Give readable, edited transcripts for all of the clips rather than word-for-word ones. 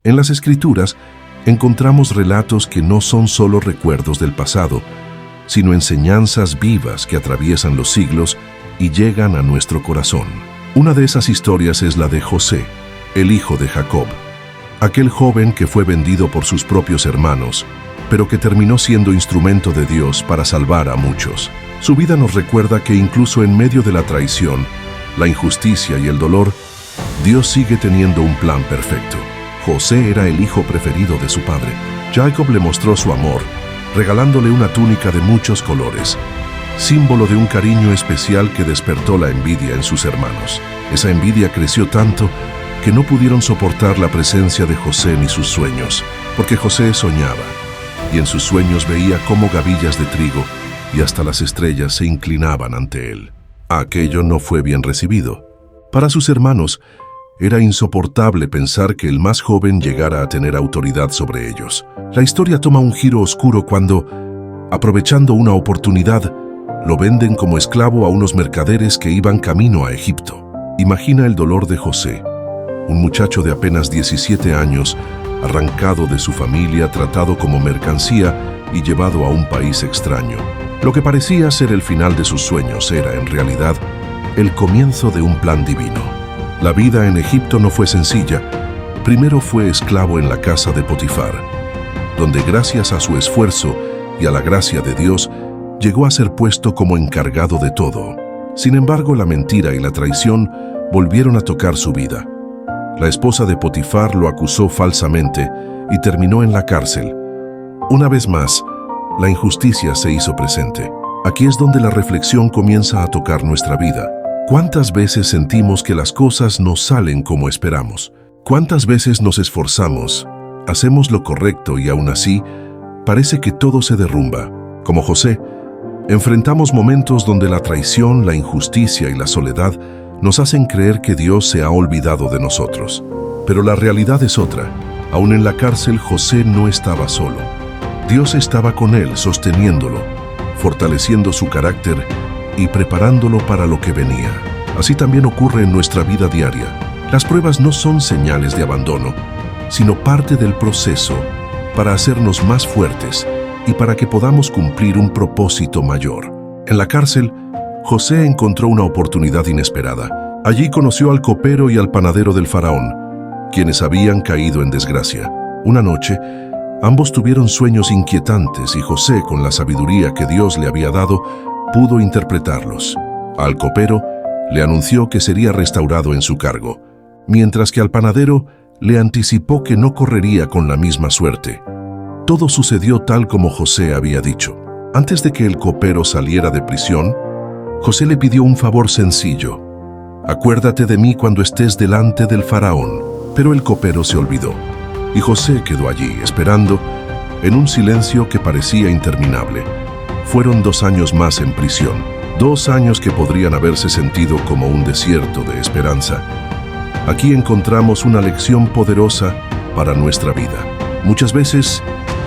En las Escrituras encontramos relatos que no son solo recuerdos del pasado, sino enseñanzas vivas que atraviesan los siglos y llegan a nuestro corazón. Una de esas historias es la de José, el hijo de Jacob, aquel joven que fue vendido por sus propios hermanos, pero que terminó siendo instrumento de Dios para salvar a muchos. Su vida nos recuerda que incluso en medio de la traición, la injusticia y el dolor, Dios sigue teniendo un plan perfecto. José era el hijo preferido de su padre. Jacob le mostró su amor, regalándole una túnica de muchos colores, símbolo de un cariño especial que despertó la envidia en sus hermanos. Esa envidia creció tanto que no pudieron soportar la presencia de José ni sus sueños, porque José soñaba, y en sus sueños veía cómo gavillas de trigo y hasta las estrellas se inclinaban ante él. Aquello no fue bien recibido. Para sus hermanos, era insoportable pensar que el más joven llegara a tener autoridad sobre ellos. La historia toma un giro oscuro cuando, aprovechando una oportunidad, lo venden como esclavo a unos mercaderes que iban camino a Egipto. Imagina el dolor de José, un muchacho de apenas 17 años, arrancado de su familia, tratado como mercancía y llevado a un país extraño. Lo que parecía ser el final de sus sueños era, en realidad, el comienzo de un plan divino. La vida en Egipto no fue sencilla. Primero fue esclavo en la casa de Potifar, donde gracias a su esfuerzo y a la gracia de Dios, llegó a ser puesto como encargado de todo. Sin embargo, la mentira y la traición volvieron a tocar su vida. La esposa de Potifar lo acusó falsamente y terminó en la cárcel. Una vez más, la injusticia se hizo presente. Aquí es donde la reflexión comienza a tocar nuestra vida. ¿Cuántas veces sentimos que las cosas no salen como esperamos? ¿Cuántas veces nos esforzamos, hacemos lo correcto y aún así parece que todo se derrumba? Como José, enfrentamos momentos donde la traición, la injusticia y la soledad nos hacen creer que Dios se ha olvidado de nosotros. Pero la realidad es otra. Aún en la cárcel, José no estaba solo. Dios estaba con él, sosteniéndolo, fortaleciendo su carácter y preparándolo para lo que venía. Así también ocurre en nuestra vida diaria. Las pruebas no son señales de abandono, sino parte del proceso para hacernos más fuertes y para que podamos cumplir un propósito mayor. En la cárcel, José encontró una oportunidad inesperada. Allí conoció al copero y al panadero del faraón, quienes habían caído en desgracia. Una noche, ambos tuvieron sueños inquietantes y José, con la sabiduría que Dios le había dado, pudo interpretarlos. Al copero le anunció que sería restaurado en su cargo, mientras que al panadero le anticipó que no correría con la misma suerte. Todo sucedió tal como José había dicho. Antes de que el copero saliera de prisión, José le pidió un favor sencillo: acuérdate de mí cuando estés delante del faraón. Pero el copero se olvidó, y José quedó allí, esperando, en un silencio que parecía interminable. Fueron 2 años más en prisión, 2 años que podrían haberse sentido como un desierto de esperanza. Aquí encontramos una lección poderosa para nuestra vida. Muchas veces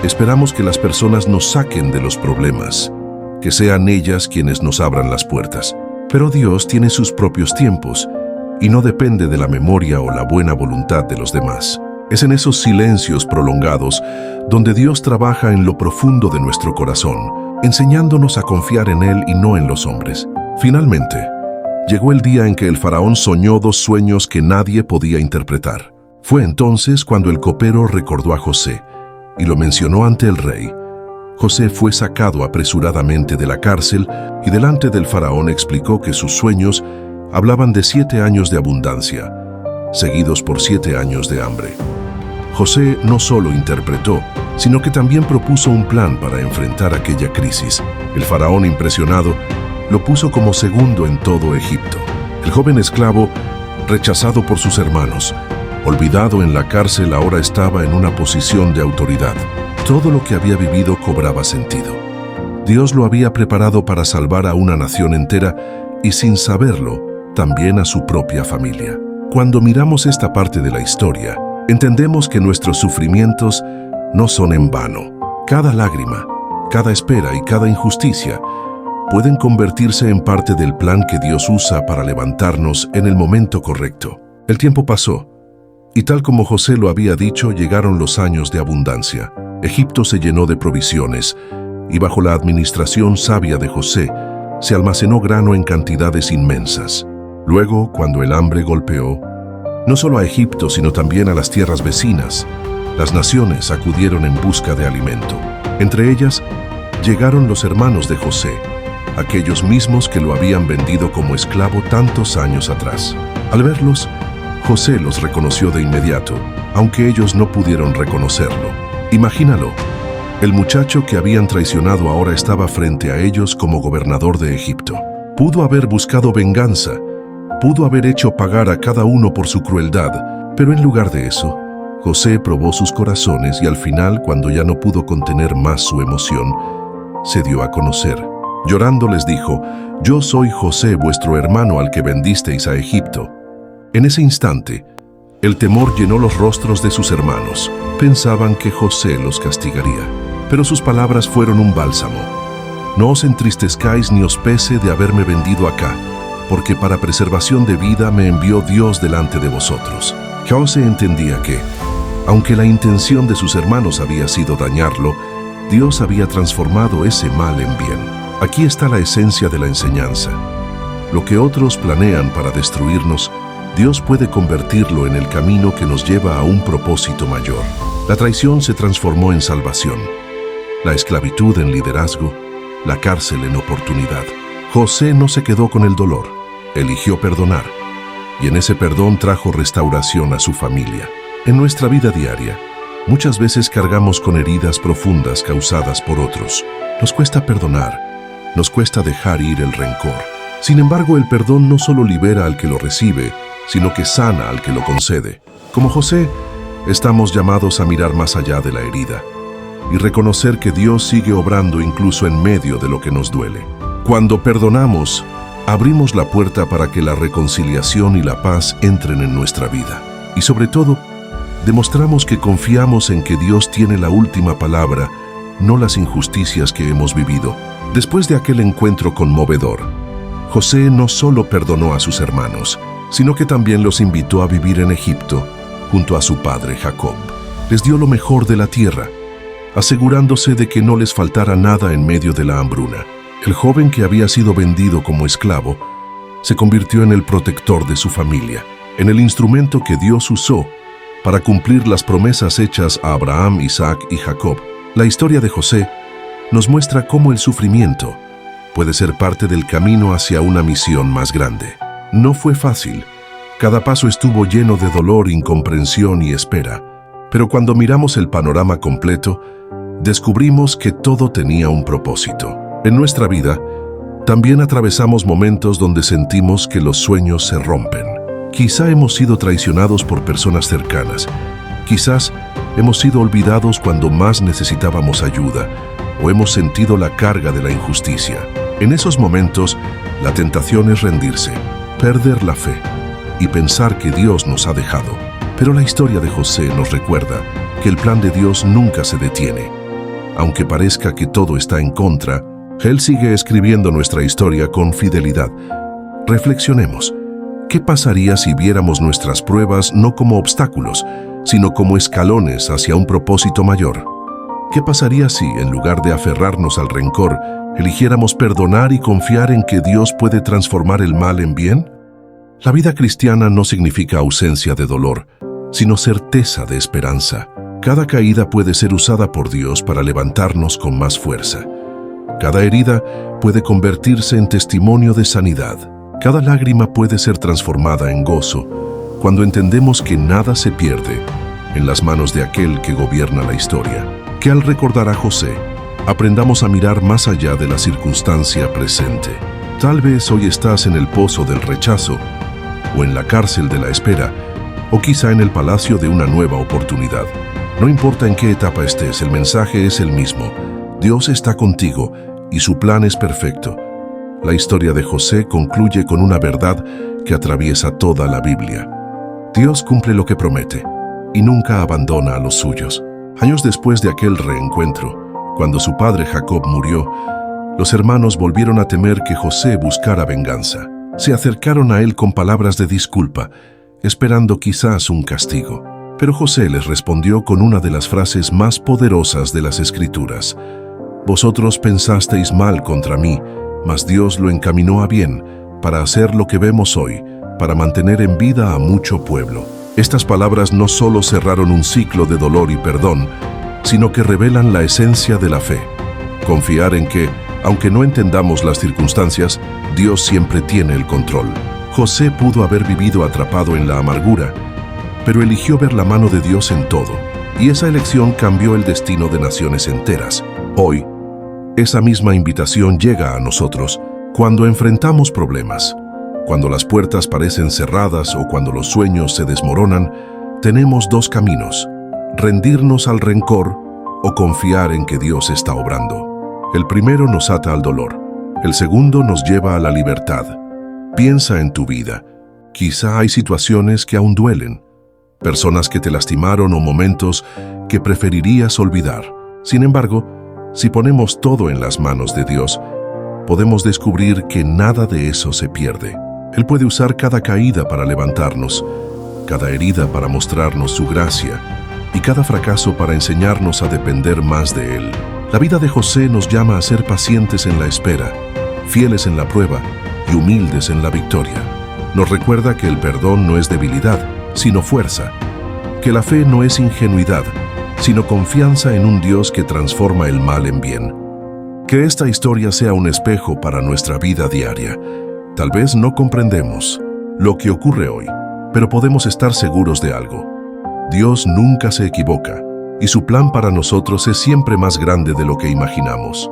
esperamos que las personas nos saquen de los problemas, que sean ellas quienes nos abran las puertas. Pero Dios tiene sus propios tiempos y no depende de la memoria o la buena voluntad de los demás. Es en esos silencios prolongados donde Dios trabaja en lo profundo de nuestro corazón, enseñándonos a confiar en Él y no en los hombres. Finalmente, llegó el día en que el faraón soñó 2 sueños que nadie podía interpretar. Fue entonces cuando el copero recordó a José y lo mencionó ante el rey. José fue sacado apresuradamente de la cárcel y delante del faraón explicó que sus sueños hablaban de 7 años de abundancia, seguidos por 7 años de hambre. José no solo interpretó, sino que también propuso un plan para enfrentar aquella crisis. El faraón, impresionado, lo puso como segundo en todo Egipto. El joven esclavo, rechazado por sus hermanos, olvidado en la cárcel, ahora estaba en una posición de autoridad. Todo lo que había vivido cobraba sentido. Dios lo había preparado para salvar a una nación entera y, sin saberlo, también a su propia familia. Cuando miramos esta parte de la historia, entendemos que nuestros sufrimientos no son en vano. Cada lágrima, cada espera y cada injusticia pueden convertirse en parte del plan que Dios usa para levantarnos en el momento correcto. El tiempo pasó Y tal como José lo había dicho, llegaron los años de abundancia. Egipto se llenó de provisiones, y bajo la administración sabia de José, se almacenó grano en cantidades inmensas. Luego, cuando el hambre golpeó, no solo a Egipto, sino también a las tierras vecinas, las naciones acudieron en busca de alimento. Entre ellas, llegaron los hermanos de José, aquellos mismos que lo habían vendido como esclavo tantos años atrás. Al verlos, José los reconoció de inmediato, aunque ellos no pudieron reconocerlo. Imagínalo, el muchacho que habían traicionado ahora estaba frente a ellos como gobernador de Egipto. Pudo haber buscado venganza, pudo haber hecho pagar a cada uno por su crueldad, pero en lugar de eso, José probó sus corazones y al final, cuando ya no pudo contener más su emoción, se dio a conocer. Llorando les dijo: «Yo soy José, vuestro hermano al que vendisteis a Egipto». En ese instante, el temor llenó los rostros de sus hermanos. Pensaban que José los castigaría, pero sus palabras fueron un bálsamo. «No os entristezcáis ni os pese de haberme vendido acá, porque para preservación de vida me envió Dios delante de vosotros». José entendía que, aunque la intención de sus hermanos había sido dañarlo, Dios había transformado ese mal en bien. Aquí está la esencia de la enseñanza. Lo que otros planean para destruirnos, Dios puede convertirlo en el camino que nos lleva a un propósito mayor. La traición se transformó en salvación, la esclavitud en liderazgo, la cárcel en oportunidad. José no se quedó con el dolor, eligió perdonar, y en ese perdón trajo restauración a su familia. En nuestra vida diaria, muchas veces cargamos con heridas profundas causadas por otros. Nos cuesta perdonar, nos cuesta dejar ir el rencor. Sin embargo, el perdón no solo libera al que lo recibe, sino que sana al que lo concede. Como José, estamos llamados a mirar más allá de la herida y reconocer que Dios sigue obrando incluso en medio de lo que nos duele. Cuando perdonamos, abrimos la puerta para que la reconciliación y la paz entren en nuestra vida. Y sobre todo, demostramos que confiamos en que Dios tiene la última palabra, no las injusticias que hemos vivido. Después de aquel encuentro conmovedor, José no solo perdonó a sus hermanos, sino que también los invitó a vivir en Egipto junto a su padre Jacob. Les dio lo mejor de la tierra, asegurándose de que no les faltara nada en medio de la hambruna. El joven que había sido vendido como esclavo se convirtió en el protector de su familia, en el instrumento que Dios usó para cumplir las promesas hechas a Abraham, Isaac y Jacob. La historia de José nos muestra cómo el sufrimiento puede ser parte del camino hacia una misión más grande. No fue fácil. Cada paso estuvo lleno de dolor, incomprensión y espera. Pero cuando miramos el panorama completo, descubrimos que todo tenía un propósito. En nuestra vida, también atravesamos momentos donde sentimos que los sueños se rompen. Quizá hemos sido traicionados por personas cercanas. Quizás hemos sido olvidados cuando más necesitábamos ayuda, o hemos sentido la carga de la injusticia. En esos momentos, la tentación es rendirse, perder la fe y pensar que Dios nos ha dejado. Pero la historia de José nos recuerda que el plan de Dios nunca se detiene. Aunque parezca que todo está en contra, Él sigue escribiendo nuestra historia con fidelidad. Reflexionemos. ¿Qué pasaría si viéramos nuestras pruebas no como obstáculos, sino como escalones hacia un propósito mayor? ¿Qué pasaría si, en lugar de aferrarnos al rencor, eligiéramos perdonar y confiar en que Dios puede transformar el mal en bien? La vida cristiana no significa ausencia de dolor, sino certeza de esperanza. Cada caída puede ser usada por Dios para levantarnos con más fuerza. Cada herida puede convertirse en testimonio de sanidad. Cada lágrima puede ser transformada en gozo cuando entendemos que nada se pierde en las manos de aquel que gobierna la historia. Que al recordar a José, aprendamos a mirar más allá de la circunstancia presente. Tal vez hoy estás en el pozo del rechazo, o en la cárcel de la espera, o quizá en el palacio de una nueva oportunidad. No importa en qué etapa estés, el mensaje es el mismo. Dios está contigo y su plan es perfecto. La historia de José concluye con una verdad que atraviesa toda la Biblia. Dios cumple lo que promete y nunca abandona a los suyos. Años después de aquel reencuentro, cuando su padre Jacob murió, los hermanos volvieron a temer que José buscara venganza. Se acercaron a él con palabras de disculpa esperando quizás un castigo. Pero José les respondió con una de las frases más poderosas de las Escrituras: «Vosotros pensasteis mal contra mí, mas Dios lo encaminó a bien, para hacer lo que vemos hoy, para mantener en vida a mucho pueblo». Estas palabras no solo cerraron un ciclo de dolor y perdón, sino que revelan la esencia de la fe. Confiar en que, aunque no entendamos las circunstancias, Dios siempre tiene el control. José pudo haber vivido atrapado en la amargura, pero eligió ver la mano de Dios en todo, y esa elección cambió el destino de naciones enteras. Hoy, esa misma invitación llega a nosotros cuando enfrentamos problemas. Cuando las puertas parecen cerradas o cuando los sueños se desmoronan, tenemos dos caminos: rendirnos al rencor o confiar en que Dios está obrando. El primero nos ata al dolor, el segundo nos lleva a la libertad. Piensa en tu vida. Quizá hay situaciones que aún duelen, personas que te lastimaron o momentos que preferirías olvidar. Sin embargo, si ponemos todo en las manos de Dios, podemos descubrir que nada de eso se pierde. Él puede usar cada caída para levantarnos, cada herida para mostrarnos su gracia y cada fracaso para enseñarnos a depender más de Él. La vida de José nos llama a ser pacientes en la espera, fieles en la prueba y humildes en la victoria. Nos recuerda que el perdón no es debilidad, sino fuerza, que la fe no es ingenuidad, sino confianza en un Dios que transforma el mal en bien. Que esta historia sea un espejo para nuestra vida diaria. Tal vez no comprendemos lo que ocurre hoy, pero podemos estar seguros de algo: Dios nunca se equivoca, y su plan para nosotros es siempre más grande de lo que imaginamos.